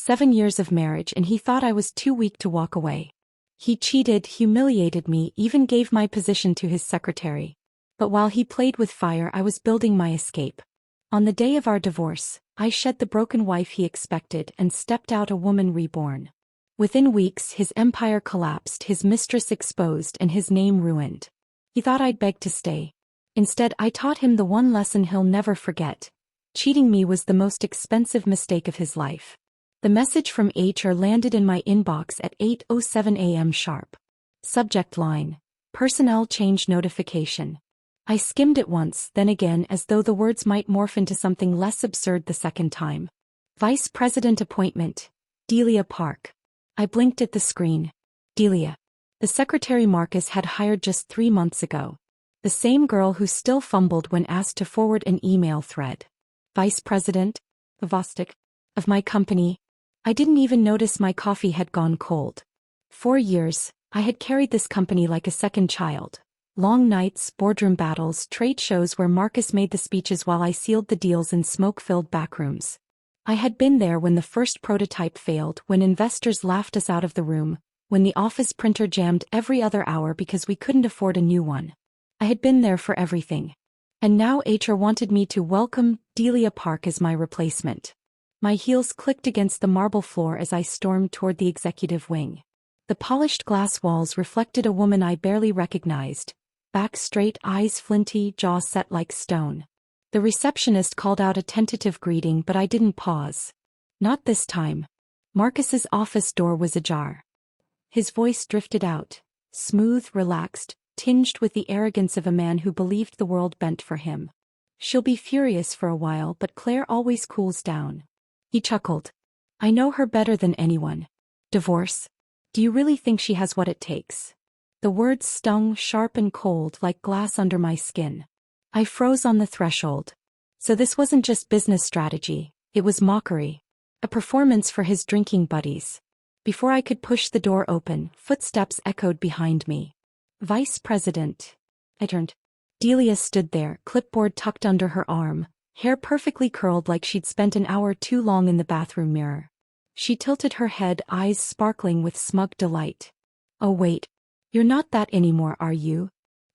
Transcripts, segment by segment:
7 years of marriage, and he thought I was too weak to walk away. He cheated, humiliated me, even gave my position to his secretary. But while he played with fire, I was building my escape. On the day of our divorce, I shed the broken wife he expected and stepped out a woman reborn. Within weeks, his empire collapsed, his mistress exposed, and his name ruined. He thought I'd beg to stay. Instead, I taught him the one lesson he'll never forget. Cheating me was the most expensive mistake of his life. The message from HR landed in my inbox at 8:07 a.m. sharp. Subject line: Personnel change notification. I skimmed it once, then again, as though the words might morph into something less absurd the second time. Vice President appointment. Delia Park. I blinked at the screen. Delia. The secretary Marcus had hired just 3 months ago. The same girl who still fumbled when asked to forward an email thread. Vice President? Vostok. Of my company. I didn't even notice my coffee had gone cold. 4 years, I had carried this company like a second child. Long nights, boardroom battles, trade shows where Marcus made the speeches while I sealed the deals in smoke-filled backrooms. I had been there when the first prototype failed, when investors laughed us out of the room, when the office printer jammed every other hour because we couldn't afford a new one. I had been there for everything. And now HR wanted me to welcome Delia Park as my replacement. My heels clicked against the marble floor as I stormed toward the executive wing. The polished glass walls reflected a woman I barely recognized. Back straight, eyes flinty, jaw set like stone. The receptionist called out a tentative greeting, but I didn't pause. Not this time. Marcus's office door was ajar. His voice drifted out, smooth, relaxed, tinged with the arrogance of a man who believed the world bent for him. She'll be furious for a while, but Claire always cools down. He chuckled. I know her better than anyone. Divorce? Do you really think she has what it takes? The words stung, sharp and cold, like glass under my skin. I froze on the threshold. So this wasn't just business strategy, it was mockery. A performance for his drinking buddies. Before I could push the door open, footsteps echoed behind me. Vice President. I turned. Delia stood there, clipboard tucked under her arm, hair perfectly curled like she'd spent an hour too long in the bathroom mirror. She tilted her head, eyes sparkling with smug delight. Oh wait, you're not that anymore, are you?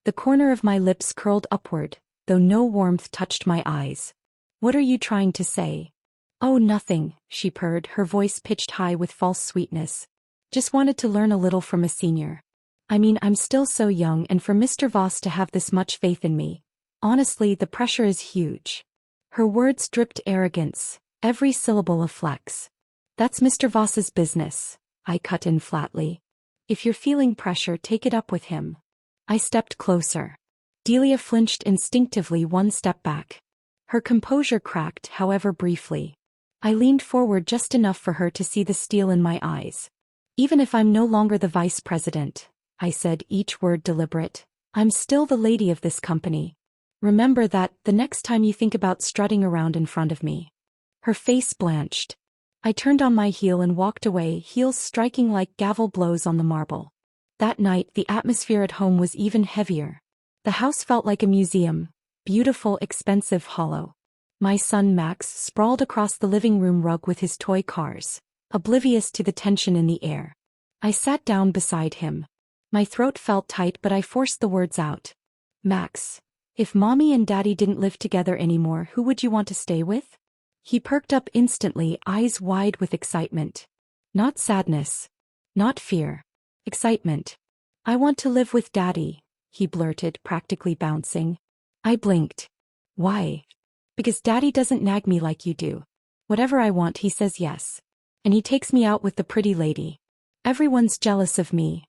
The corner of my lips curled upward, though no warmth touched my eyes. What are you trying to say? Oh, nothing, she purred, her voice pitched high with false sweetness. Just wanted to learn a little from a senior. I mean, I'm still so young, and for Mr. Voss to have this much faith in me. Honestly, the pressure is huge. Her words dripped arrogance, every syllable a flex. That's Mr. Voss's business, I cut in flatly. If you're feeling pressure, take it up with him. I stepped closer. Delia flinched instinctively, one step back. Her composure cracked, however briefly. I leaned forward just enough for her to see the steel in my eyes. Even if I'm no longer the vice president, I said, each word deliberate, I'm still the lady of this company. Remember that the next time you think about strutting around in front of me. Her face blanched. I turned on my heel and walked away, heels striking like gavel blows on the marble. That night, the atmosphere at home was even heavier. The house felt like a museum, beautiful, expensive, hollow. My son Max sprawled across the living room rug with his toy cars, oblivious to the tension in the air. I sat down beside him. My throat felt tight, but I forced the words out. Max, if Mommy and Daddy didn't live together anymore, who would you want to stay with? He perked up instantly, eyes wide with excitement. Not sadness. Not fear. Excitement. I want to live with Daddy, he blurted, practically bouncing. I blinked. Why? Because Daddy doesn't nag me like you do. Whatever I want, he says yes. And he takes me out with the pretty lady. Everyone's jealous of me.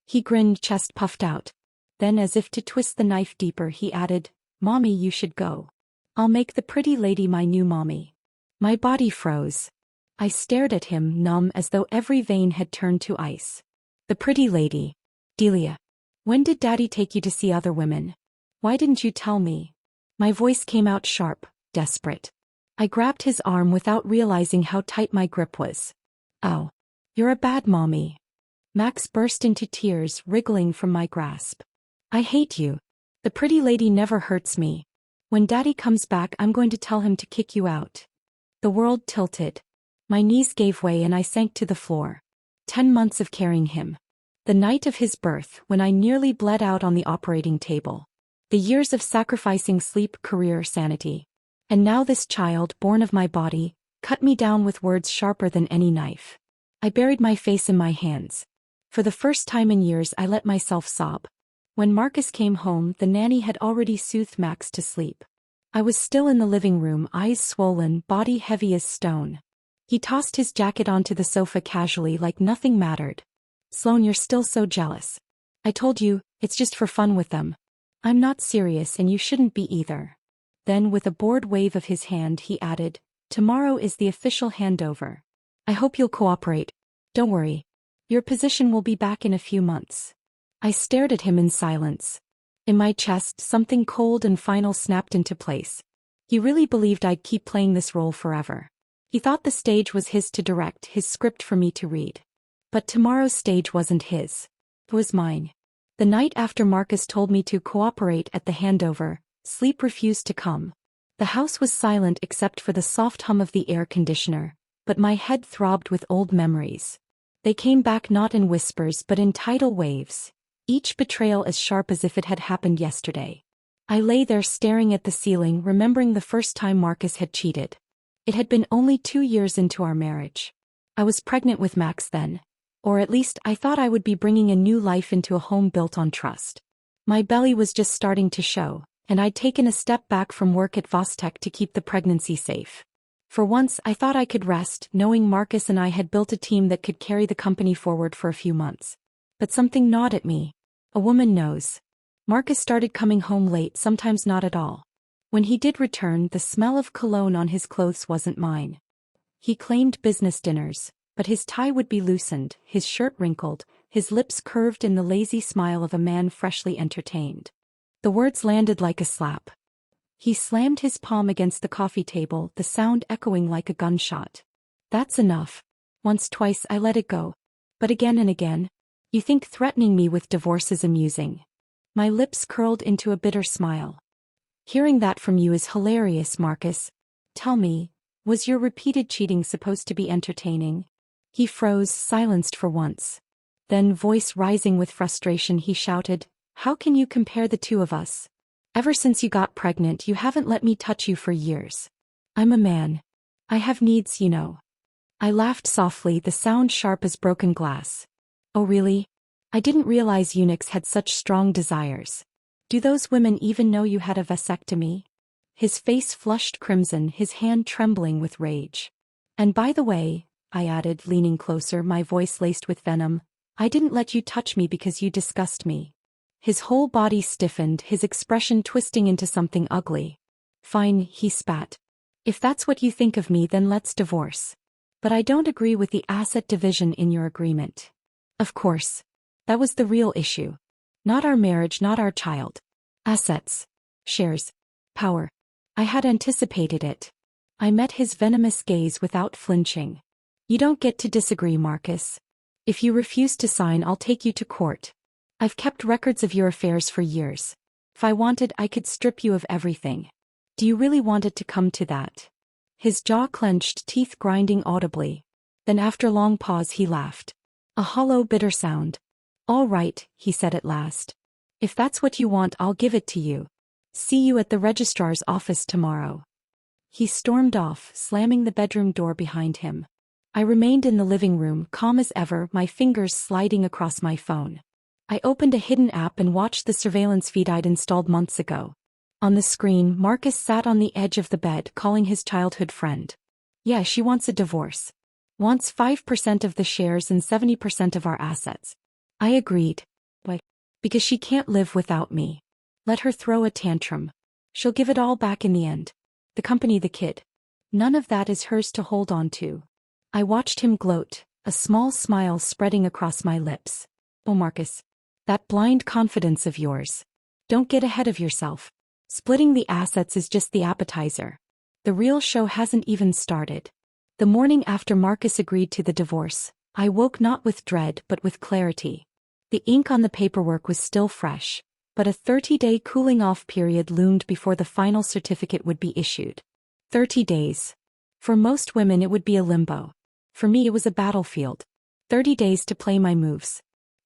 He grinned, chest puffed out. Then, as if to twist the knife deeper, he added, Mommy, you should go. I'll make the pretty lady my new mommy. My body froze. I stared at him, numb, as though every vein had turned to ice. The pretty lady. Delia. When did Daddy take you to see other women? Why didn't you tell me? My voice came out sharp, desperate. I grabbed his arm without realizing how tight my grip was. Oh. You're a bad mommy. Max burst into tears, wriggling from my grasp. I hate you. The pretty lady never hurts me. When Daddy comes back, I'm going to tell him to kick you out. The world tilted. My knees gave way and I sank to the floor. 10 months of carrying him. The night of his birth, when I nearly bled out on the operating table. The years of sacrificing sleep, career, sanity. And now this child, born of my body, cut me down with words sharper than any knife. I buried my face in my hands. For the first time in years I let myself sob. When Marcus came home, the nanny had already soothed Max to sleep. I was still in the living room, eyes swollen, body heavy as stone. He tossed his jacket onto the sofa casually like nothing mattered. Sloan, you're still so jealous. I told you, it's just for fun with them. I'm not serious and you shouldn't be either. Then with a bored wave of his hand he added, tomorrow is the official handover. I hope you'll cooperate. Don't worry. Your position will be back in a few months. I stared at him in silence. In my chest, something cold and final snapped into place. He really believed I'd keep playing this role forever. He thought the stage was his to direct, his script for me to read. But tomorrow's stage wasn't his. It was mine. The night after Marcus told me to cooperate at the handover, sleep refused to come. The house was silent except for the soft hum of the air conditioner, but my head throbbed with old memories. They came back not in whispers but in tidal waves, each betrayal as sharp as if it had happened yesterday. I lay there staring at the ceiling, remembering the first time Marcus had cheated. It had been only 2 years into our marriage. I was pregnant with Max then, or at least I thought I would be bringing a new life into a home built on trust. My belly was just starting to show, and I'd taken a step back from work at Vostek to keep the pregnancy safe. For once I thought I could rest, knowing Marcus and I had built a team that could carry the company forward for a few months. But something gnawed at me. A woman knows. Marcus started coming home late, sometimes not at all. When he did return, the smell of cologne on his clothes wasn't mine. He claimed business dinners, but his tie would be loosened, his shirt wrinkled, his lips curved in the lazy smile of a man freshly entertained. The words landed like a slap. He slammed his palm against the coffee table, the sound echoing like a gunshot. That's enough. Once, twice I let it go. But again and again. You think threatening me with divorce is amusing. My lips curled into a bitter smile. Hearing that from you is hilarious, Marcus. Tell me, was your repeated cheating supposed to be entertaining? He froze, silenced for once. Then, voice rising with frustration, he shouted, how can you compare the two of us? Ever since you got pregnant, you haven't let me touch you for years. I'm a man. I have needs, you know. I laughed softly, the sound sharp as broken glass. Oh really? I didn't realize eunuchs had such strong desires. Do those women even know you had a vasectomy? His face flushed crimson, his hand trembling with rage. And by the way, I added, leaning closer, my voice laced with venom, I didn't let you touch me because you disgust me. His whole body stiffened, his expression twisting into something ugly. Fine, he spat. If that's what you think of me, then let's divorce. But I don't agree with the asset division in your agreement. Of course. That was the real issue. Not our marriage, not our child. Assets. Shares. Power. I had anticipated it. I met his venomous gaze without flinching. You don't get to disagree, Marcus. If you refuse to sign, I'll take you to court. I've kept records of your affairs for years. If I wanted, I could strip you of everything. Do you really want it to come to that? His jaw clenched, teeth grinding audibly. Then after a long pause he laughed. A hollow, bitter sound. All right, he said at last. If that's what you want, I'll give it to you. See you at the registrar's office tomorrow. He stormed off, slamming the bedroom door behind him. I remained in the living room, calm as ever, my fingers sliding across my phone. I opened a hidden app and watched the surveillance feed I'd installed months ago. On the screen, Marcus sat on the edge of the bed, calling his childhood friend. Yeah, she wants a divorce. Wants 5% of the shares and 70% of our assets. I agreed. Why? Because she can't live without me. Let her throw a tantrum. She'll give it all back in the end. The company, the kid. None of that is hers to hold on to. I watched him gloat, a small smile spreading across my lips. Oh, Marcus. That blind confidence of yours. Don't get ahead of yourself. Splitting the assets is just the appetizer. The real show hasn't even started. The morning after Marcus agreed to the divorce, I woke not with dread but with clarity. The ink on the paperwork was still fresh, but a 30-day cooling-off period loomed before the final certificate would be issued. 30 days. For most women it would be a limbo. For me it was a battlefield. 30 days to play my moves.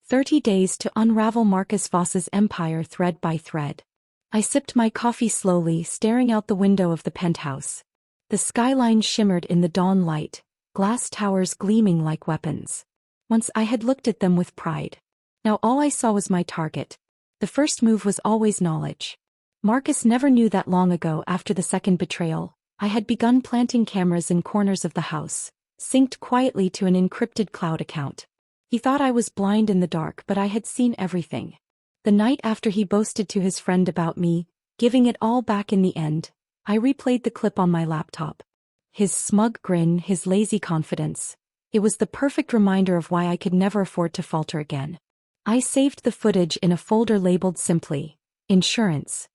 30 days to unravel Marcus Voss's empire thread by thread. I sipped my coffee slowly, staring out the window of the penthouse. The skyline shimmered in the dawn light, glass towers gleaming like weapons. Once I had looked at them with pride. Now all I saw was my target. The first move was always knowledge. Marcus never knew that long ago after the second betrayal, I had begun planting cameras in corners of the house, synced quietly to an encrypted cloud account. He thought I was blind in the dark, but I had seen everything. The night after he boasted to his friend about me, giving it all back in the end, I replayed the clip on my laptop. His smug grin, his lazy confidence. It was the perfect reminder of why I could never afford to falter again. I saved the footage in a folder labeled simply, Insurance.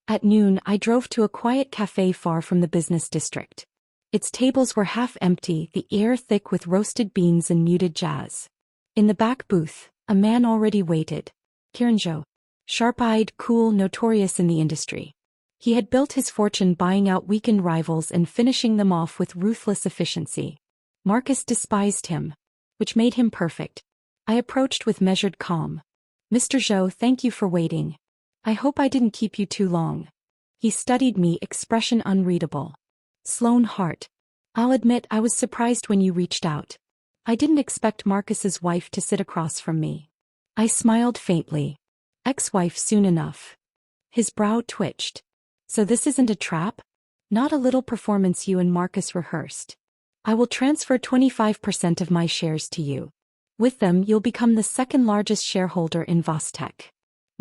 At noon, I drove to a quiet cafe far from the business district. Its tables were half empty, the air thick with roasted beans and muted jazz. In the back booth, a man already waited. Kiranjo. Sharp-eyed, cool, notorious in the industry. He had built his fortune buying out weakened rivals and finishing them off with ruthless efficiency. Marcus despised him, which made him perfect. I approached with measured calm. Mr. Zhou, thank you for waiting. I hope I didn't keep you too long. He studied me, expression unreadable. Sloane Hart. I'll admit I was surprised when you reached out. I didn't expect Marcus's wife to sit across from me. I smiled faintly. Ex-wife soon enough. His brow twitched. So this isn't a trap? Not a little performance you and Marcus rehearsed. I will transfer 25% of my shares to you. With them you'll become the second largest shareholder in Vostech.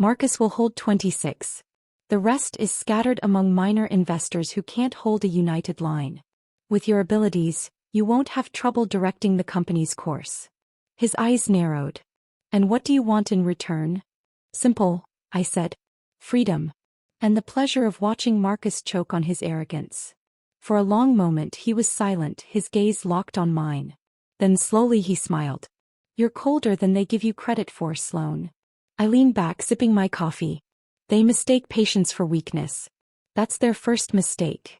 Marcus will hold 26. The rest is scattered among minor investors who can't hold a united line. With your abilities, you won't have trouble directing the company's course. His eyes narrowed. And what do you want in return? Simple, I said. Freedom. And the pleasure of watching Marcus choke on his arrogance. For a long moment he was silent, his gaze locked on mine. Then slowly he smiled. You're colder than they give you credit for, Sloane. I leaned back, sipping my coffee. They mistake patience for weakness. That's their first mistake.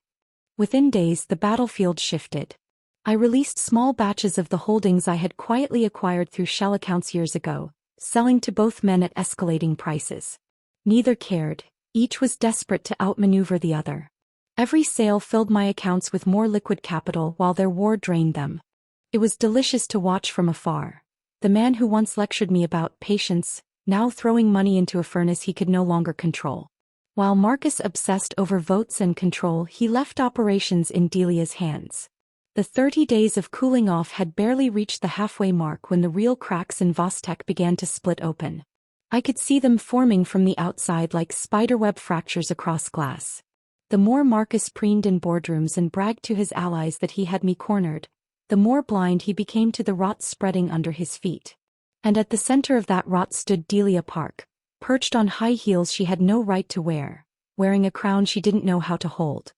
Within days the battlefield shifted. I released small batches of the holdings I had quietly acquired through shell accounts years ago, selling to both men at escalating prices. Neither cared, each was desperate to outmaneuver the other. Every sale filled my accounts with more liquid capital while their war drained them. It was delicious to watch from afar. The man who once lectured me about patience, now throwing money into a furnace he could no longer control. While Marcus obsessed over votes and control, he left operations in Delia's hands. The 30 days of cooling off had barely reached the halfway mark when the real cracks in Vostech began to split open. I could see them forming from the outside like spiderweb fractures across glass. The more Marcus preened in boardrooms and bragged to his allies that he had me cornered, the more blind he became to the rot spreading under his feet. And at the center of that rot stood Delia Park, perched on high heels she had no right to wear, wearing a crown she didn't know how to hold.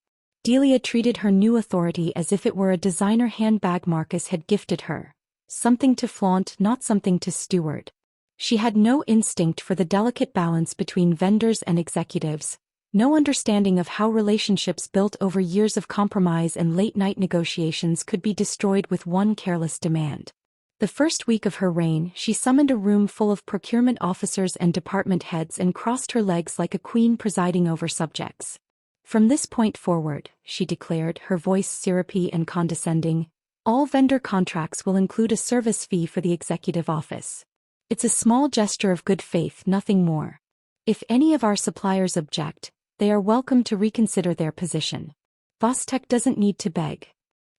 Delia treated her new authority as if it were a designer handbag Marcus had gifted her, something to flaunt, not something to steward. She had no instinct for the delicate balance between vendors and executives, no understanding of how relationships built over years of compromise and late-night negotiations could be destroyed with one careless demand. The first week of her reign, she summoned a room full of procurement officers and department heads and crossed her legs like a queen presiding over subjects. From this point forward, she declared, her voice syrupy and condescending, all vendor contracts will include a service fee for the executive office. It's a small gesture of good faith, nothing more. If any of our suppliers object, they are welcome to reconsider their position. Vostech doesn't need to beg.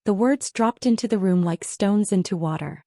The words dropped into the room like stones into water.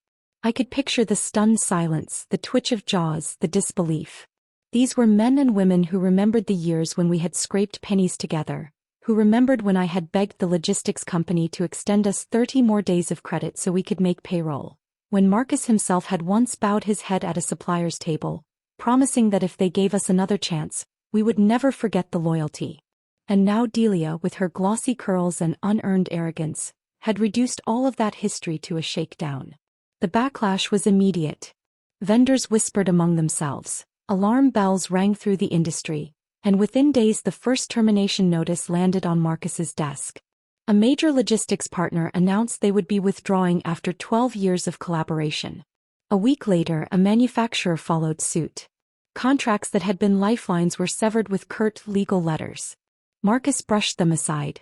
I could picture the stunned silence, the twitch of jaws, the disbelief. These were men and women who remembered the years when we had scraped pennies together, who remembered when I had begged the logistics company to extend us 30 more days of credit so we could make payroll, when Marcus himself had once bowed his head at a supplier's table, promising that if they gave us another chance, we would never forget the loyalty. And now Delia, with her glossy curls and unearned arrogance, had reduced all of that history to a shakedown. The backlash was immediate. Vendors whispered among themselves. Alarm bells rang through the industry, and within days the first termination notice landed on Marcus's desk. A major logistics partner announced they would be withdrawing after 12 years of collaboration. A week later, a manufacturer followed suit. Contracts that had been lifelines were severed with curt legal letters. Marcus brushed them aside.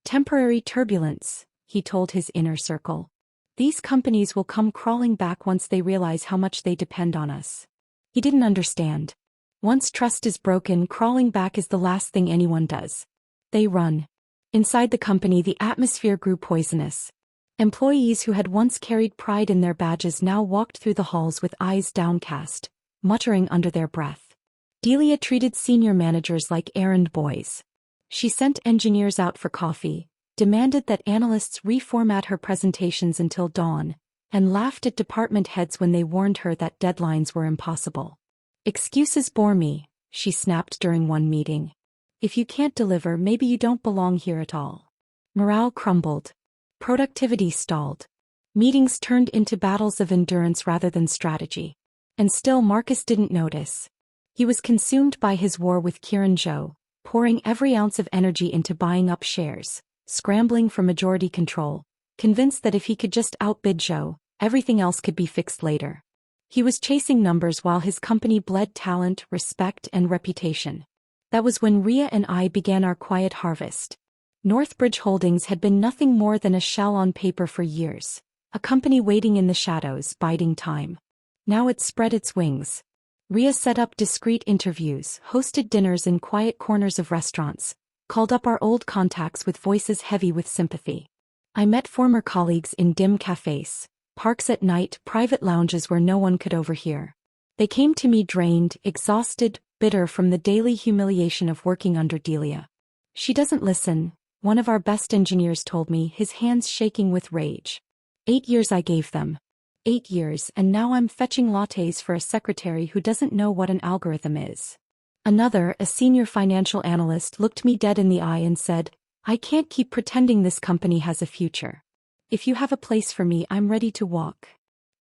Temporary turbulence, he told his inner circle. These companies will come crawling back once they realize how much they depend on us. He didn't understand. Once trust is broken, crawling back is the last thing anyone does. They run. Inside the company, the atmosphere grew poisonous. Employees who had once carried pride in their badges now walked through the halls with eyes downcast, muttering under their breath. Delia treated senior managers like errand boys. She sent engineers out for coffee, demanded that analysts reformat her presentations until dawn, and laughed at department heads when they warned her that deadlines were impossible. "Excuses bore me," she snapped during one meeting. "If you can't deliver, maybe you don't belong here at all." Morale crumbled. Productivity stalled. Meetings turned into battles of endurance rather than strategy. And still Marcus didn't notice. He was consumed by his war with Kieran Zhou, pouring every ounce of energy into buying up shares, scrambling for majority control, convinced that if he could just outbid Zhou, everything else could be fixed later. He was chasing numbers while his company bled talent, respect, and reputation. That was when Ria and I began our quiet harvest. Northbridge Holdings had been nothing more than a shell on paper for years, a company waiting in the shadows, biding time. Now it spread its wings. Ria set up discreet interviews, hosted dinners in quiet corners of restaurants, called up our old contacts with voices heavy with sympathy. I met former colleagues in dim cafes, parks at night, private lounges where no one could overhear. They came to me drained, exhausted, bitter from the daily humiliation of working under Delia. "She doesn't listen," one of our best engineers told me, his hands shaking with rage. 8 years I gave them. 8 years, and now I'm fetching lattes for a secretary who doesn't know what an algorithm is. Another, a senior financial analyst, looked me dead in the eye and said, "I can't keep pretending this company has a future. If you have a place for me, I'm ready to walk."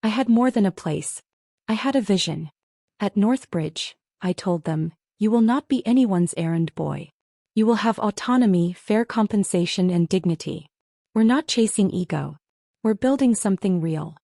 I had more than a place. I had a vision. "At Northbridge," I told them, "you will not be anyone's errand boy. You will have autonomy, fair compensation, and dignity. We're not chasing ego. We're building something real."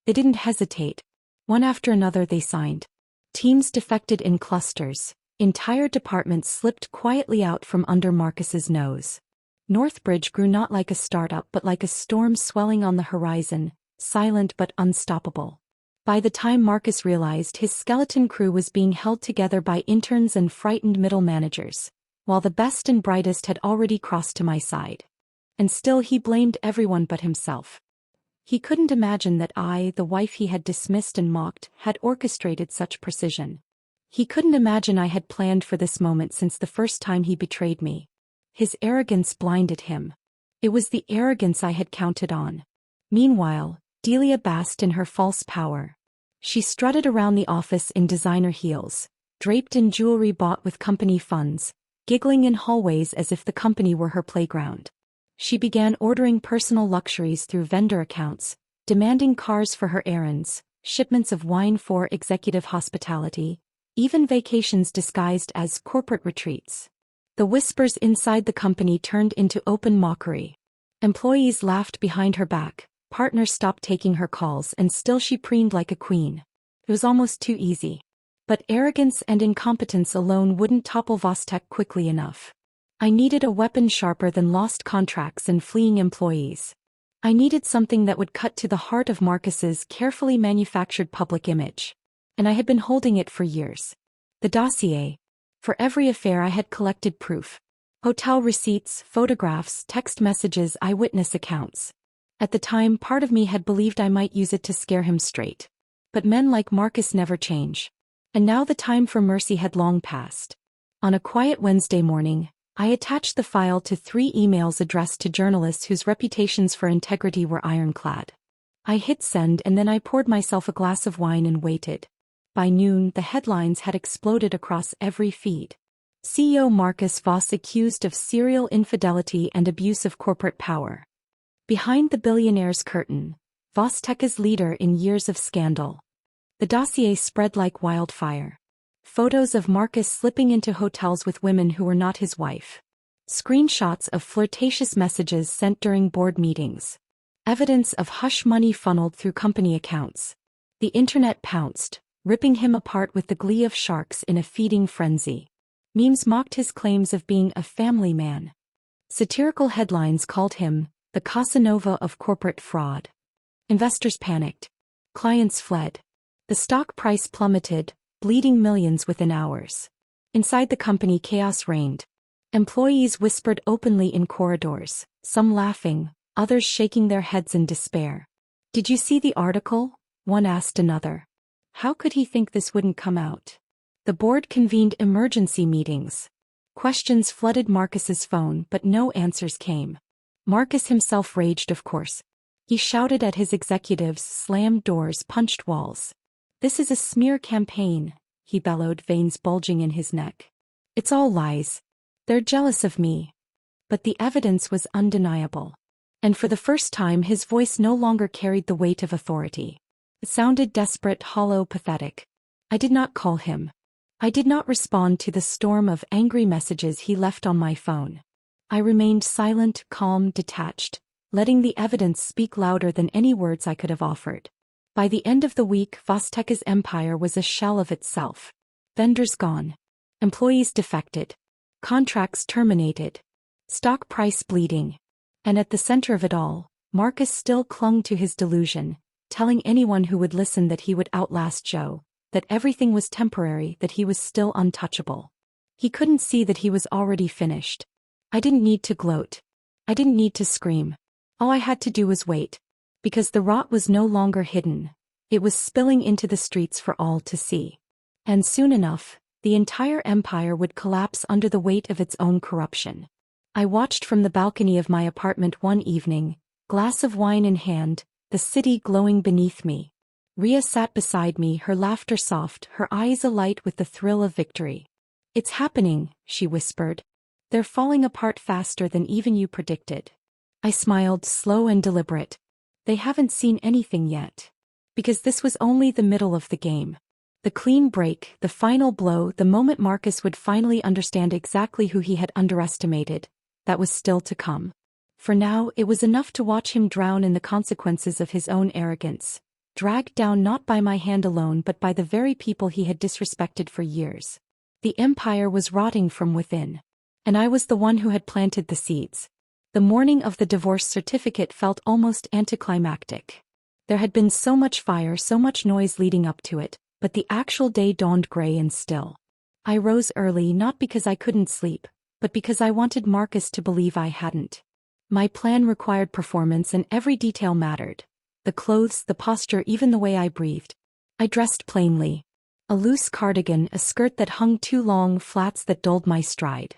They didn't hesitate. One after another they signed. Teams defected in clusters. Entire departments slipped quietly out from under Marcus's nose. Northbridge grew not like a startup but like a storm swelling on the horizon, silent but unstoppable. By the time Marcus realized, his skeleton crew was being held together by interns and frightened middle managers, while the best and brightest had already crossed to my side. And still he blamed everyone but himself. He couldn't imagine that I, the wife he had dismissed and mocked, had orchestrated such precision. He couldn't imagine I had planned for this moment since the first time he betrayed me. His arrogance blinded him. It was the arrogance I had counted on. Meanwhile, Delia basked in her false power. She strutted around the office in designer heels, draped in jewelry bought with company funds, giggling in hallways as if the company were her playground. She began ordering personal luxuries through vendor accounts, demanding cars for her errands, shipments of wine for executive hospitality, even vacations disguised as corporate retreats. The whispers inside the company turned into open mockery. Employees laughed behind her back, partners stopped taking her calls, and still she preened like a queen. It was almost too easy. But arrogance and incompetence alone wouldn't topple Vostek quickly enough. I needed a weapon sharper than lost contracts and fleeing employees. I needed something that would cut to the heart of Marcus's carefully manufactured public image. And I had been holding it for years. The dossier. For every affair I had collected proof. Hotel receipts, photographs, text messages, eyewitness accounts. At the time, part of me had believed I might use it to scare him straight. But men like Marcus never change. And now the time for mercy had long passed. On a quiet Wednesday morning, I attached the file to 3 emails addressed to journalists whose reputations for integrity were ironclad. I hit send and then I poured myself a glass of wine and waited. By noon, the headlines had exploded across every feed. CEO Marcus Voss accused of serial infidelity and abuse of corporate power. Behind the billionaire's curtain, Vostek's leader in years of scandal. The dossier spread like wildfire. Photos of Marcus slipping into hotels with women who were not his wife. Screenshots of flirtatious messages sent during board meetings. Evidence of hush money funneled through company accounts. The internet pounced, ripping him apart with the glee of sharks in a feeding frenzy. Memes mocked his claims of being a family man. Satirical headlines called him the Casanova of corporate fraud. Investors panicked. Clients fled. The stock price plummeted, bleeding millions within hours. Inside the company, chaos reigned. Employees whispered openly in corridors, some laughing, others shaking their heads in despair. "Did you see the article?" one asked another. How could he think this wouldn't come out? The board convened emergency meetings. Questions flooded Marcus's phone, but no answers came. Marcus himself raged, of course. He shouted at his executives, slammed doors, punched walls. "This is a smear campaign," he bellowed, veins bulging in his neck. "It's all lies. They're jealous of me." But the evidence was undeniable. And for the first time his voice no longer carried the weight of authority. It sounded desperate, hollow, pathetic. I did not call him. I did not respond to the storm of angry messages he left on my phone. I remained silent, calm, detached, letting the evidence speak louder than any words I could have offered. By the end of the week, Vostek's empire was a shell of itself. Vendors gone. Employees defected. Contracts terminated. Stock price bleeding. And at the center of it all, Marcus still clung to his delusion, telling anyone who would listen that he would outlast Joe, that everything was temporary, that he was still untouchable. He couldn't see that he was already finished. I didn't need to gloat. I didn't need to scream. All I had to do was wait. Because the rot was no longer hidden. It was spilling into the streets for all to see. And soon enough, the entire empire would collapse under the weight of its own corruption. I watched from the balcony of my apartment one evening, glass of wine in hand, the city glowing beneath me. Ria sat beside me, her laughter soft, her eyes alight with the thrill of victory. "It's happening," she whispered. "They're falling apart faster than even you predicted." I smiled, slow and deliberate. "They haven't seen anything yet. Because this was only the middle of the game. The clean break, the final blow, the moment Marcus would finally understand exactly who he had underestimated, that was still to come. For now, it was enough to watch him drown in the consequences of his own arrogance, dragged down not by my hand alone but by the very people he had disrespected for years. The empire was rotting from within. And I was the one who had planted the seeds. The morning of the divorce certificate felt almost anticlimactic. There had been so much fire, so much noise leading up to it, but the actual day dawned gray and still. I rose early not because I couldn't sleep, but because I wanted Marcus to believe I hadn't. My plan required performance and every detail mattered. The clothes, the posture, even the way I breathed. I dressed plainly. A loose cardigan, a skirt that hung too long, flats that dulled my stride.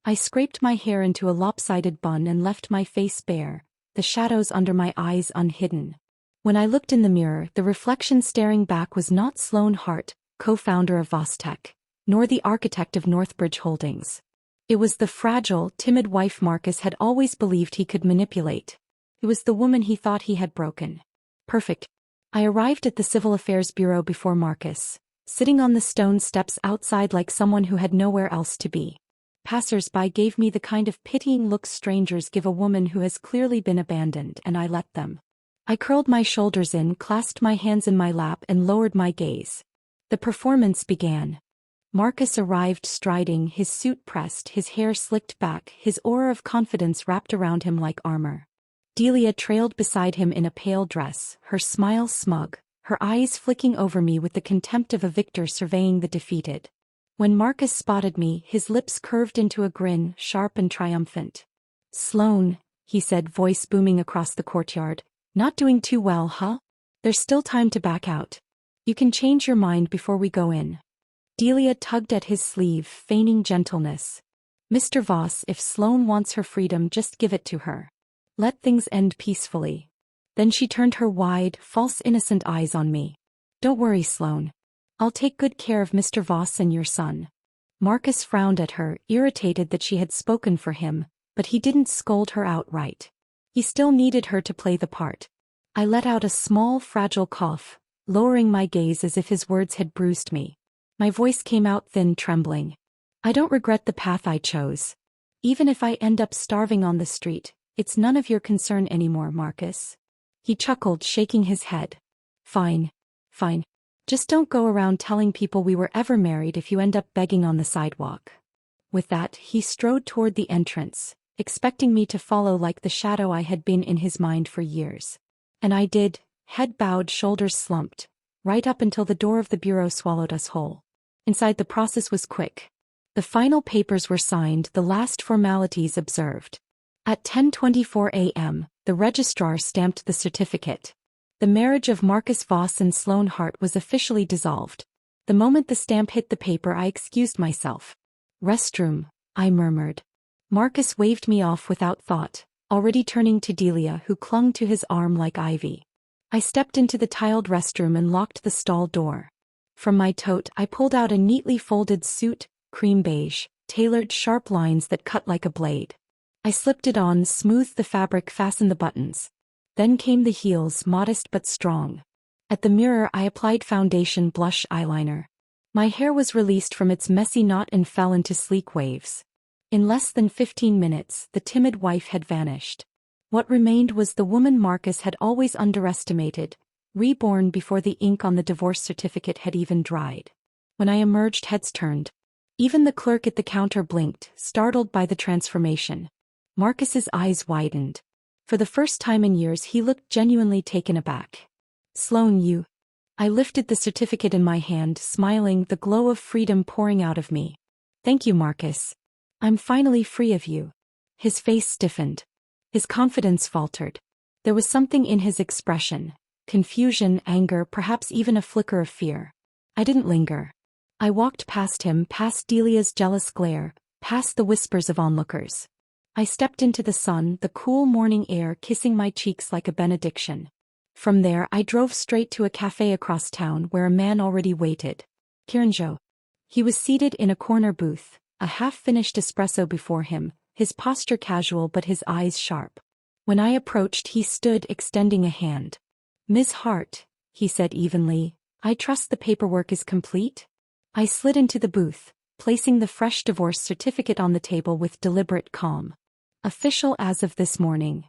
I scraped my hair into a lopsided bun and left my face bare, the shadows under my eyes unhidden. When I looked in the mirror, the reflection staring back was not Sloan Hart, co-founder of Vostek, nor the architect of Northbridge Holdings. It was the fragile, timid wife Marcus had always believed he could manipulate. It was the woman he thought he had broken. Perfect. I arrived at the Civil Affairs Bureau before Marcus, sitting on the stone steps outside like someone who had nowhere else to be. Passers-by gave me the kind of pitying looks strangers give a woman who has clearly been abandoned, and I let them. I curled my shoulders in, clasped my hands in my lap, and lowered my gaze. The performance began. Marcus arrived striding, his suit pressed, his hair slicked back, his aura of confidence wrapped around him like armor. Delia trailed beside him in a pale dress, her smile smug, her eyes flicking over me with the contempt of a victor surveying the defeated. When Marcus spotted me, his lips curved into a grin, sharp and triumphant. "Sloan," he said, voice booming across the courtyard, "not doing too well, huh? There's still time to back out. You can change your mind before we go in." Delia tugged at his sleeve, feigning gentleness. "Mr. Voss, if Sloan wants her freedom, just give it to her. Let things end peacefully." Then she turned her wide, false innocent eyes on me. "Don't worry, Sloan. I'll take good care of Mr. Voss and your son." Marcus frowned at her, irritated that she had spoken for him, but he didn't scold her outright. He still needed her to play the part. I let out a small, fragile cough, lowering my gaze as if his words had bruised me. My voice came out thin, trembling. "I don't regret the path I chose. Even if I end up starving on the street, it's none of your concern anymore, Marcus. He chuckled, shaking his head. Fine. Fine. Just don't go around telling people we were ever married if you end up begging on the sidewalk. With that, he strode toward the entrance, expecting me to follow like the shadow I had been in his mind for years. And I did, head bowed, shoulders slumped, right up until the door of the bureau swallowed us whole. Inside, the process was quick. The final papers were signed, the last formalities observed. At 10:24 a.m., the registrar stamped the certificate. The marriage of Marcus Voss and Sloane Hart was officially dissolved. The moment the stamp hit the paper, I excused myself. Restroom, I murmured. Marcus waved me off without thought, already turning to Delia, who clung to his arm like ivy. I stepped into the tiled restroom and locked the stall door. From my tote, I pulled out a neatly folded suit, cream beige, tailored, sharp lines that cut like a blade. I slipped it on, smoothed the fabric, fastened the buttons. Then came the heels, modest but strong. At the mirror, I applied foundation, blush, eyeliner. My hair was released from its messy knot and fell into sleek waves. In less than 15 minutes, the timid wife had vanished. What remained was the woman Marcus had always underestimated, reborn before the ink on the divorce certificate had even dried. When I emerged, heads turned. Even the clerk at the counter blinked, startled by the transformation. Marcus's eyes widened. For the first time in years, he looked genuinely taken aback. Sloane, you. I lifted the certificate in my hand, smiling, the glow of freedom pouring out of me. Thank you, Marcus. I'm finally free of you. His face stiffened. His confidence faltered. There was something in his expression. Confusion, anger, perhaps even a flicker of fear. I didn't linger. I walked past him, past Delia's jealous glare, past the whispers of onlookers. I stepped into the sun, the cool morning air kissing my cheeks like a benediction. From there, I drove straight to a cafe across town where a man already waited. Kiranjo. He was seated in a corner booth, a half-finished espresso before him, his posture casual but his eyes sharp. When I approached, he stood extending a hand. Ms. Hart, he said evenly, I trust the paperwork is complete? I slid into the booth, placing the fresh divorce certificate on the table with deliberate calm. Official as of this morning.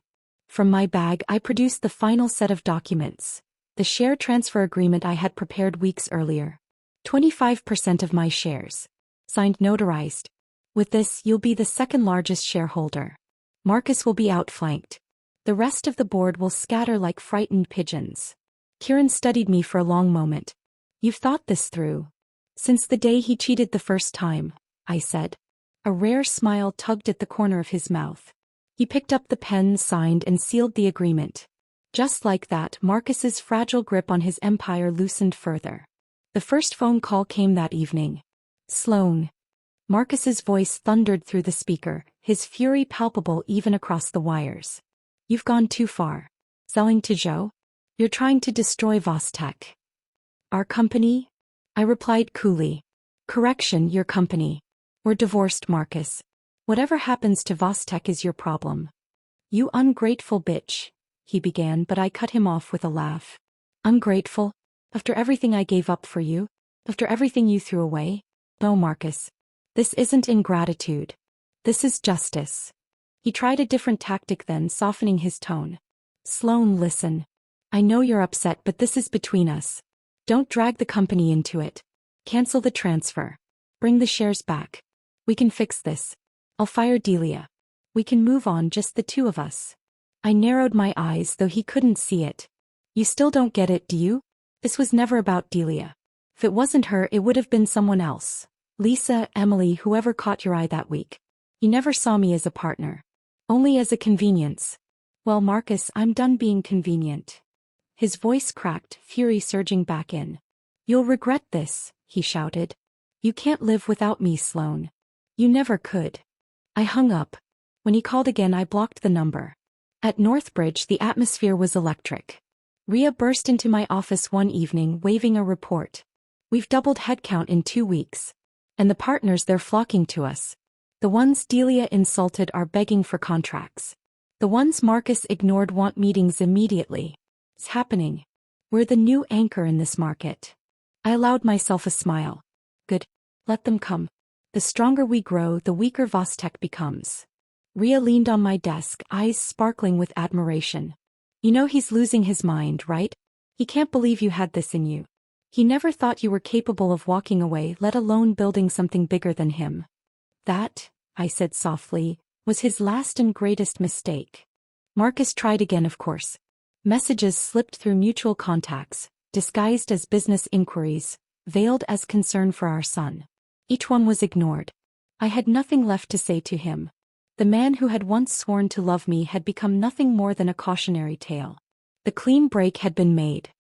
From my bag, I produced the final set of documents. The share transfer agreement I had prepared weeks earlier. 25% of my shares. Signed, notarized. With this, you'll be the second largest shareholder. Marcus will be outflanked. The rest of the board will scatter like frightened pigeons. Kiran studied me for a long moment. You've thought this through. Since the day he cheated the first time, I said. A rare smile tugged at the corner of his mouth. He picked up the pen, signed, and sealed the agreement. Just like that, Marcus's fragile grip on his empire loosened further. The first phone call came that evening. Sloane. Marcus's voice thundered through the speaker, his fury palpable even across the wires. You've gone too far. Selling to Joe? You're trying to destroy Vostek. Our company? I replied coolly. Correction, your company. We're divorced, Marcus. Whatever happens to Vostek is your problem. You ungrateful bitch, he began, but I cut him off with a laugh. Ungrateful? After everything I gave up for you? After everything you threw away? No, Marcus. This isn't ingratitude. This is justice. He tried a different tactic then, softening his tone. Sloane, listen. I know you're upset, but this is between us. Don't drag the company into it. Cancel the transfer. Bring the shares back. We can fix this. I'll fire Delia. We can move on, just the two of us. I narrowed my eyes, though he couldn't see it. You still don't get it, do you? This was never about Delia. If it wasn't her, it would have been someone else. Lisa, Emily, whoever caught your eye that week. You never saw me as a partner. Only as a convenience. Well, Marcus, I'm done being convenient. His voice cracked, fury surging back in. You'll regret this, he shouted. You can't live without me, Sloane. You never could. I hung up. When he called again, I blocked the number. At Northbridge, the atmosphere was electric. Ria burst into my office one evening, waving a report. We've doubled headcount in 2 weeks. And the partners, they're flocking to us. The ones Delia insulted are begging for contracts. The ones Marcus ignored want meetings immediately. It's happening. We're the new anchor in this market. I allowed myself a smile. Good. Let them come. The stronger we grow, the weaker Vostek becomes. Ria leaned on my desk, eyes sparkling with admiration. You know he's losing his mind, right? He can't believe you had this in you. He never thought you were capable of walking away, let alone building something bigger than him. That, I said softly, was his last and greatest mistake. Marcus tried again, of course. Messages slipped through mutual contacts, disguised as business inquiries, veiled as concern for our son. Each one was ignored. I had nothing left to say to him. The man who had once sworn to love me had become nothing more than a cautionary tale. The clean break had been made.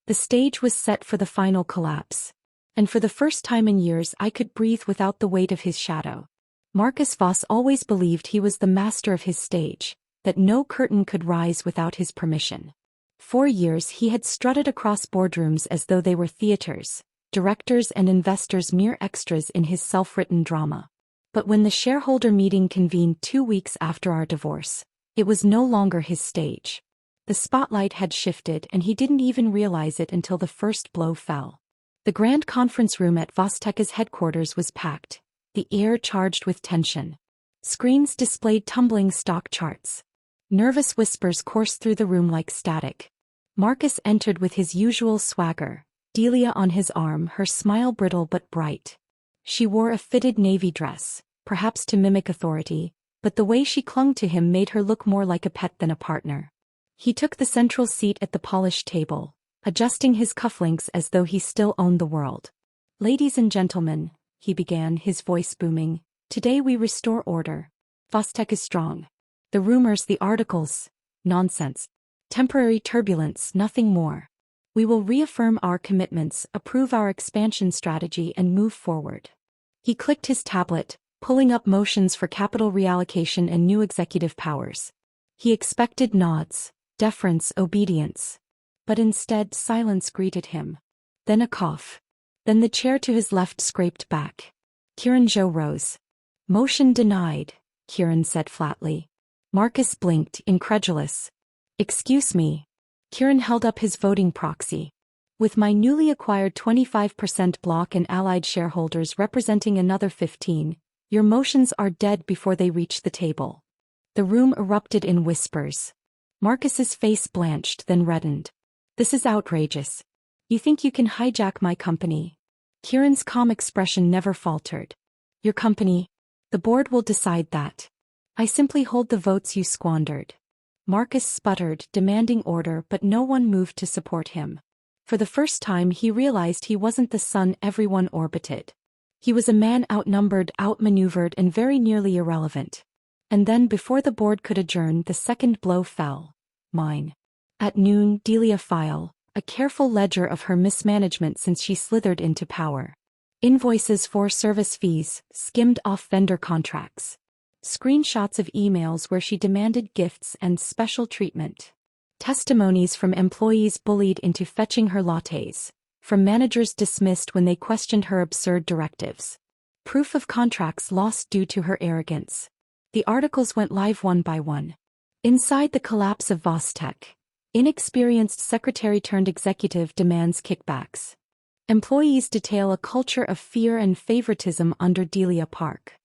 The stage was set for the final collapse. And for the first time in years I could breathe without the weight of his shadow. Marcus Voss always believed he was the master of his stage, that no curtain could rise without his permission. For years he had strutted across boardrooms as though they were theaters, directors and investors mere extras in his self-written drama. But when the shareholder meeting convened 2 weeks after our divorce, it was no longer his stage. The spotlight had shifted and he didn't even realize it until the first blow fell. The grand conference room at Vostek's headquarters was packed, the air charged with tension. Screens displayed tumbling stock charts. Nervous whispers coursed through the room like static. Marcus entered with his usual swagger, Delia on his arm, her smile brittle but bright. She wore a fitted navy dress, perhaps to mimic authority, but the way she clung to him made her look more like a pet than a partner. He took the central seat at the polished table, adjusting his cufflinks as though he still owned the world. Ladies and gentlemen, he began, his voice booming, today we restore order. Vostek is strong. The rumors, the articles, nonsense. Temporary turbulence, nothing more. We will reaffirm our commitments, approve our expansion strategy and move forward. He clicked his tablet, pulling up motions for capital reallocation and new executive powers. He expected nods, deference, obedience. But instead silence greeted him. Then a cough. Then the chair to his left scraped back. Kiran Zhou rose. Motion denied, Kiran said flatly. Marcus blinked, incredulous. Excuse me. Kiran held up his voting proxy. With my newly acquired 25% block and allied shareholders representing another 15, your motions are dead before they reach the table. The room erupted in whispers. Marcus's face blanched, then reddened. This is outrageous. You think you can hijack my company? Kiran's calm expression never faltered. Your company? The board will decide that. I simply hold the votes you squandered. Marcus sputtered, demanding order, but no one moved to support him. For the first time he realized he wasn't the son everyone orbited. He was a man outnumbered, outmaneuvered, and very nearly irrelevant. And then before the board could adjourn, the second blow fell. Mine. At noon, Delia filed a careful ledger of her mismanagement since she slithered into power. Invoices for service fees, skimmed off vendor contracts. Screenshots of emails where she demanded gifts and special treatment. Testimonies from employees bullied into fetching her lattes. From managers dismissed when they questioned her absurd directives. Proof of contracts lost due to her arrogance. The articles went live one by one. Inside the collapse of Vostek, inexperienced secretary-turned-executive demands kickbacks. Employees detail a culture of fear and favoritism under Delia Park.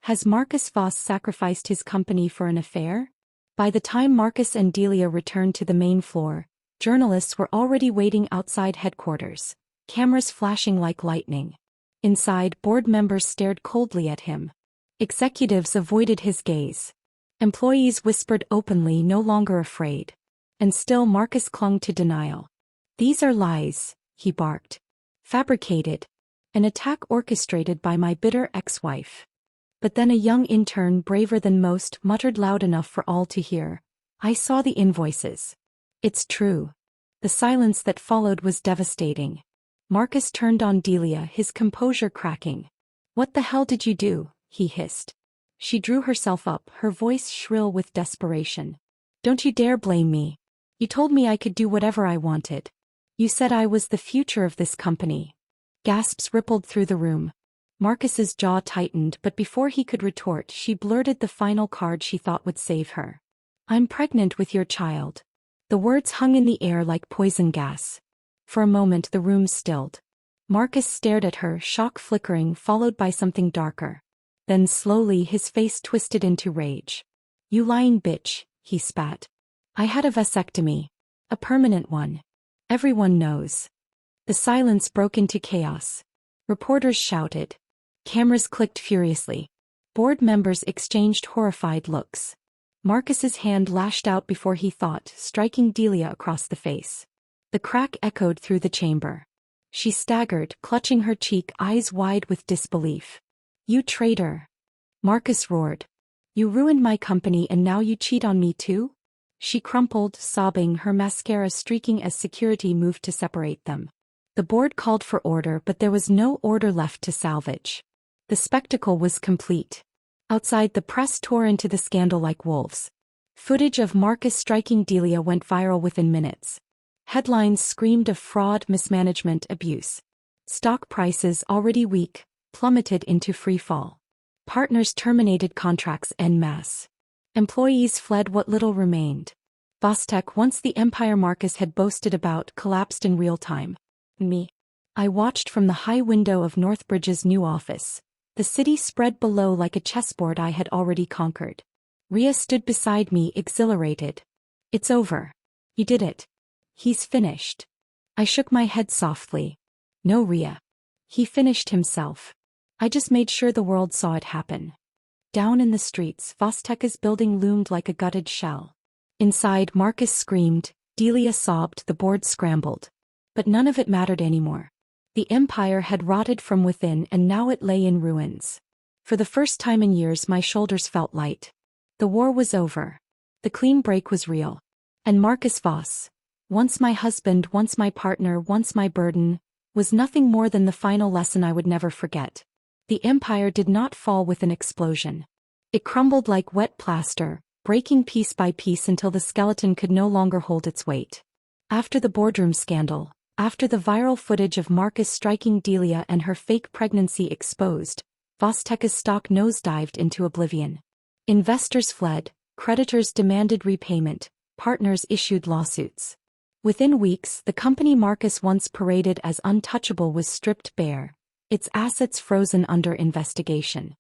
Has Marcus Voss sacrificed his company for an affair? By the time Marcus and Delia returned to the main floor, journalists were already waiting outside headquarters, cameras flashing like lightning. Inside, board members stared coldly at him. Executives avoided his gaze. Employees whispered openly, no longer afraid. And still Marcus clung to denial. These are lies, he barked. Fabricated. An attack orchestrated by my bitter ex-wife. But then a young intern, braver than most, muttered loud enough for all to hear. I saw the invoices. It's true. The silence that followed was devastating. Marcus turned on Delia, his composure cracking. What the hell did you do? He hissed. She drew herself up, her voice shrill with desperation. Don't you dare blame me. You told me I could do whatever I wanted. You said I was the future of this company. Gasps rippled through the room. Marcus's jaw tightened, but before he could retort, she blurted the final card she thought would save her. I'm pregnant with your child. The words hung in the air like poison gas. For a moment the room stilled. Marcus stared at her, shock flickering, followed by something darker. Then slowly his face twisted into rage. "You lying bitch," he spat. "I had a vasectomy. A permanent one. Everyone knows." The silence broke into chaos. Reporters shouted. Cameras clicked furiously. Board members exchanged horrified looks. Marcus's hand lashed out before he thought, striking Delia across the face. The crack echoed through the chamber. She staggered, clutching her cheek, eyes wide with disbelief. "You traitor!" Marcus roared. "You ruined my company and now you cheat on me too?" She crumpled, sobbing, her mascara streaking as security moved to separate them. The board called for order, but there was no order left to salvage. The spectacle was complete. Outside, the press tore into the scandal like wolves. Footage of Marcus striking Delia went viral within minutes. Headlines screamed of fraud, mismanagement, abuse. Stock prices, already weak, plummeted into freefall. Partners terminated contracts en masse. Employees fled, what little remained. Vostek, once the empire Marcus had boasted about, collapsed in real time. I watched from the high window of Northbridge's new office. The city spread below like a chessboard I had already conquered. Rhea stood beside me, exhilarated. "It's over. You did it. He's finished." I shook my head softly. "No, Rhea. He finished himself. I just made sure the world saw it happen." Down in the streets, Vostek's building loomed like a gutted shell. Inside, Marcus screamed, Delia sobbed, the board scrambled. But none of it mattered anymore. The empire had rotted from within and now it lay in ruins. For the first time in years my shoulders felt light. The war was over. The clean break was real. And Marcus Voss, once my husband, once my partner, once my burden, was nothing more than the final lesson I would never forget. The empire did not fall with an explosion. It crumbled like wet plaster, breaking piece by piece until the skeleton could no longer hold its weight. After the boardroom scandal, after the viral footage of Marcus striking Delia and her fake pregnancy exposed, Vostek's stock nosedived into oblivion. Investors fled, creditors demanded repayment, partners issued lawsuits. Within weeks, the company Marcus once paraded as untouchable was stripped bare, its assets frozen under investigation.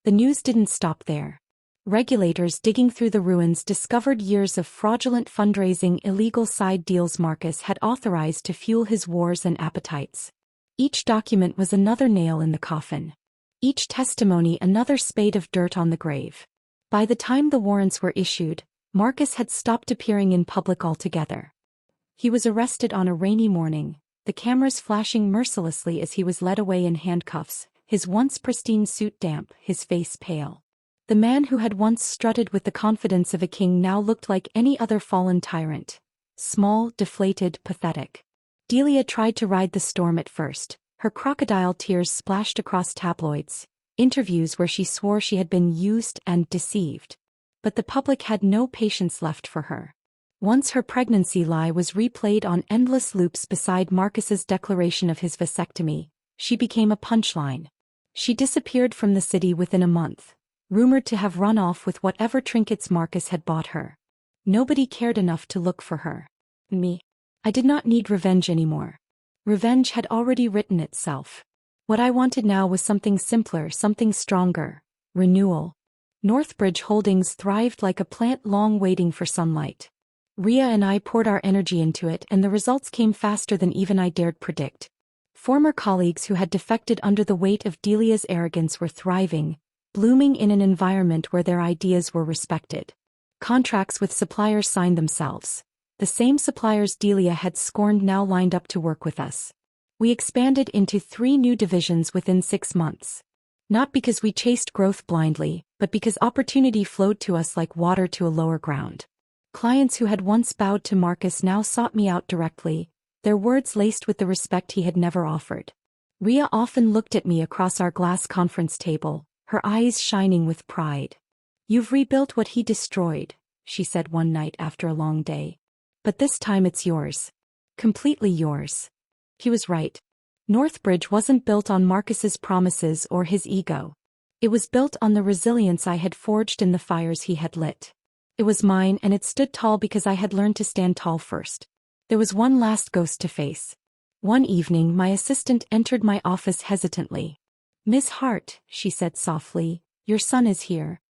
The news didn't stop there. Regulators digging through the ruins discovered years of fraudulent fundraising, illegal side deals Marcus had authorized to fuel his wars and appetites. Each document was another nail in the coffin. Each testimony another spade of dirt on the grave. By the time the warrants were issued, Marcus had stopped appearing in public altogether. He was arrested on a rainy morning, the cameras flashing mercilessly as he was led away in handcuffs, his once pristine suit damp, his face pale. The man who had once strutted with the confidence of a king now looked like any other fallen tyrant. Small, deflated, pathetic. Delia tried to ride the storm at first. Her crocodile tears splashed across tabloids, interviews where she swore she had been used and deceived. But the public had no patience left for her. Once her pregnancy lie was replayed on endless loops beside Marcus's declaration of his vasectomy, she became a punchline. She disappeared from the city within a month, rumored to have run off with whatever trinkets Marcus had bought her. Nobody cared enough to look for her. Me. I did not need revenge anymore. Revenge had already written itself. What I wanted now was something simpler, something stronger. Renewal. Northbridge Holdings thrived like a plant long waiting for sunlight. Rhea and I poured our energy into it and the results came faster than even I dared predict. Former colleagues who had defected under the weight of Delia's arrogance were thriving, blooming in an environment where their ideas were respected. Contracts with suppliers signed themselves. The same suppliers Delia had scorned now lined up to work with us. We expanded into 3 new divisions within 6 months. Not because we chased growth blindly, but because opportunity flowed to us like water to a lower ground. Clients who had once bowed to Marcus now sought me out directly, their words laced with the respect he had never offered. Rhea often looked at me across our glass conference table, her eyes shining with pride. "You've rebuilt what he destroyed," she said one night after a long day. "But this time it's yours. Completely yours." He was right. Northbridge wasn't built on Marcus's promises or his ego. It was built on the resilience I had forged in the fires he had lit. It was mine and it stood tall because I had learned to stand tall first. There was one last ghost to face. One evening my assistant entered my office hesitantly. "Miss Hart," she said softly, "your son is here.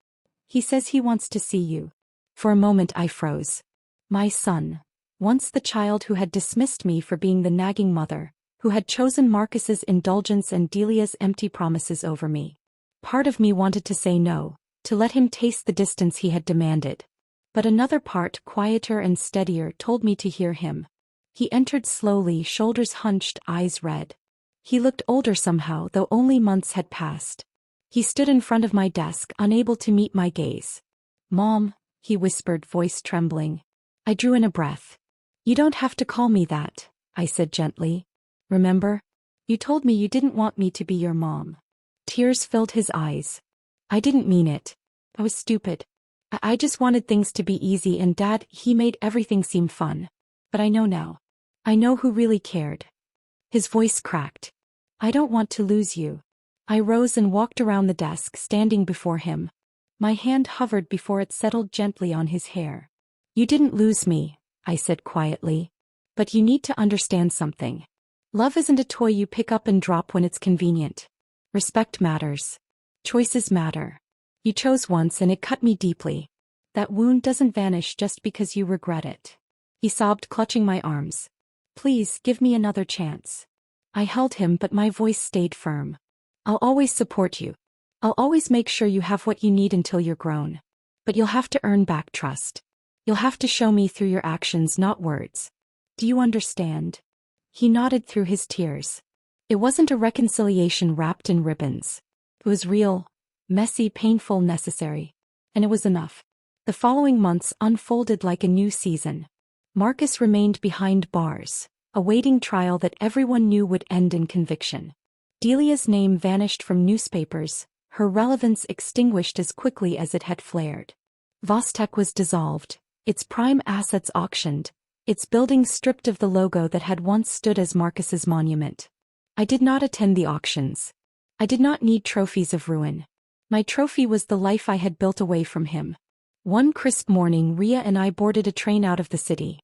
He says he wants to see you." For a moment I froze. My son. Once the child who had dismissed me for being the nagging mother, who had chosen Marcus's indulgence and Delia's empty promises over me. Part of me wanted to say no, to let him taste the distance he had demanded. But another part, quieter and steadier, told me to hear him. He entered slowly, shoulders hunched, eyes red. He looked older somehow, though only months had passed. He stood in front of my desk, unable to meet my gaze. "Mom," he whispered, voice trembling. I drew in a breath. "You don't have to call me that," I said gently. "Remember? You told me you didn't want me to be your mom." Tears filled his eyes. "I didn't mean it. I was stupid. I just wanted things to be easy, and Dad, he made everything seem fun. But I know now. I know who really cared." His voice cracked. "I don't want to lose you." I rose and walked around the desk, standing before him. My hand hovered before it settled gently on his hair. "You didn't lose me," I said quietly. "But you need to understand something. Love isn't a toy you pick up and drop when it's convenient. Respect matters. Choices matter. You chose once and it cut me deeply. That wound doesn't vanish just because you regret it." He sobbed, clutching my arms. "Please, give me another chance." I held him, but my voice stayed firm. "I'll always support you. I'll always make sure you have what you need until you're grown. But you'll have to earn back trust. You'll have to show me through your actions, not words. Do you understand?" He nodded through his tears. It wasn't a reconciliation wrapped in ribbons. It was real, messy, painful, necessary. And it was enough. The following months unfolded like a new season. Marcus remained behind bars, awaiting trial that everyone knew would end in conviction. Delia's name vanished from newspapers, her relevance extinguished as quickly as it had flared. Vostek was dissolved, its prime assets auctioned, its buildings stripped of the logo that had once stood as Marcus's monument. I did not attend the auctions. I did not need trophies of ruin. My trophy was the life I had built away from him. One crisp morning, Ria and I boarded a train out of the city.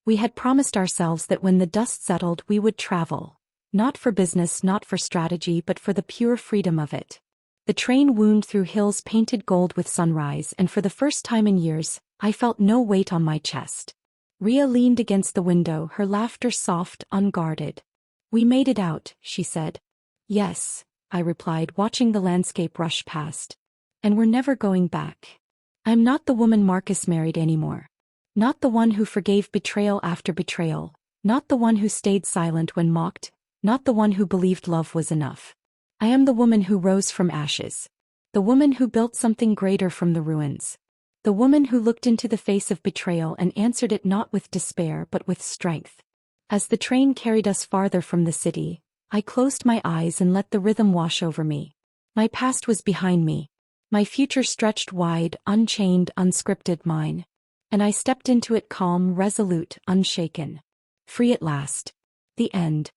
We had promised ourselves that when the dust settled we would travel. Not for business, not for strategy, but for the pure freedom of it. The train wound through hills painted gold with sunrise, and for the first time in years, I felt no weight on my chest. Ria leaned against the window, her laughter soft, unguarded. "We made it out," she said. "Yes," I replied, watching the landscape rush past. "And we're never going back. I'm not the woman Marcus married anymore. Not the one who forgave betrayal after betrayal, not the one who stayed silent when mocked, not the one who believed love was enough. I am the woman who rose from ashes. The woman who built something greater from the ruins. The woman who looked into the face of betrayal and answered it not with despair but with strength." As the train carried us farther from the city, I closed my eyes and let the rhythm wash over me. My past was behind me. My future stretched wide, unchained, unscripted, mine. And I stepped into it calm, resolute, unshaken. Free at last. The end.